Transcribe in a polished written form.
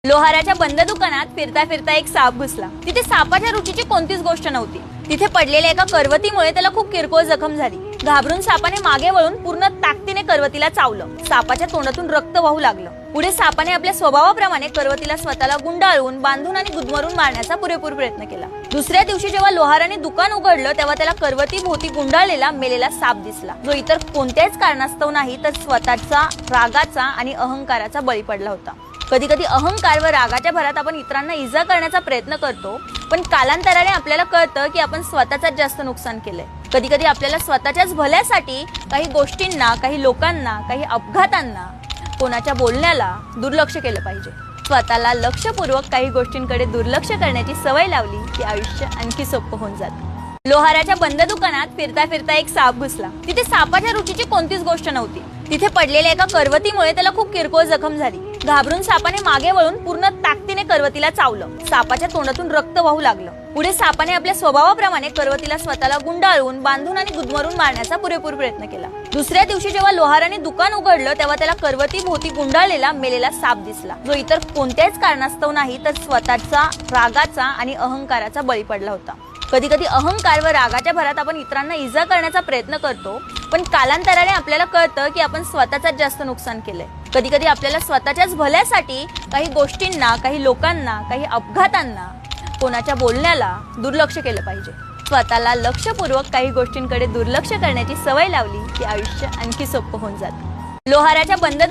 लोहाराच्या बंद दुकानात फिरता फिरता एक साप घुसला। तिथे सापाच्या रुचीची कोणतीच गोष्ट नव्हती। तिथे पडलेल्या एका करवतीमुळे त्याला खूप किरकोळ जखम झाली। घाबरून सापाने मागे वळून पूर्ण ताकदीने करवतीला चावलं। सापाच्या तोंडातून रक्त वाहू लागलं। पुढे सापाने आपल्या स्वभावाप्रमाणे करवतीला स्वतःला गुंडाळून बांधून आणि गुदमरून मारण्याचा पुरेपूर प्रयत्न केला। दुसऱ्या दिवशी जेव्हा लोहाराने दुकान उघडलं तेव्हा त्याला करवती भोवती गुंडाळलेला मेलेला साप दिसला, जो इतर कोणत्याच कारणास्तव नाही तर स्वतःचा रागाचा आणि अहंकाराचा बळी पडला होता। कधी कधी अहंकार व रागाच्या भरात आपण इतरांना इजा करण्याचा प्रयत्न करतो, पण कालांतराने आपल्याला कळतं की आपण स्वतःच जास्त नुकसान केलंय। कधी कधी आपल्याला स्वतःच्याच भल्यासाठी काही गोष्टींना, काही लोकांना, काही अपघातांना, कोणाच्या बोलण्याला दुर्लक्ष केलं पाहिजे। स्वतःला लक्षपूर्वक काही गोष्टींकडे दुर्लक्ष करण्याची सवय लावली की आयुष्य आणखी सोपं होऊन जातं। लोहाराच्या बंद दुकानात फिरता फिरता एक साप घुसला। तिथे सापाच्या रुचीची कोणतीच गोष्ट नव्हती। तिथे पडलेल्या एका करवतीमुळे त्याला खूप किरकोळ जखम झाली। घाबरून सापाने मागे वळून पूर्ण ताकदीने करवतीला चावलं। सापाच्या तोंडातून रक्त वाहू लागलं। पुढे सापाने आपल्या स्वभावाप्रमाणे करवतीला स्वतःला गुंडाळून बांधून आणि गुदमरून मारण्याचा पुरेपूर प्रयत्न केला। दुसऱ्या दिवशी जेव्हा लोहाराने दुकान उघडलं तेव्हा त्याला करवती भोवती गुंडाळलेला मेलेला साप दिसला, जो इतर कोणत्याच कारणास्तव नाही तर स्वतःचा रागाचा आणि अहंकाराचा बळी पडला होता। कधी कधी अहंकार व रागाच्या भरात आपण इतरांना इजा करण्याचा प्रयत्न करतो, पण कालांतराने आपल्याला कळतं की आपण स्वतःच जास्त नुकसान केलंय। कधी कधी आपल्याला स्वतःच्याच भल्यासाठी काही गोष्टींना, काही लोकांना, काही अपघातांना, कोणाच्या बोलण्याला दुर्लक्ष केलं पाहिजे। स्वतःला लक्षपूर्वक काही गोष्टींकडे दुर्लक्ष करण्याची सवय लावली की आयुष्य आणखी सोपं होऊन जातं। लोहाराच्या बंद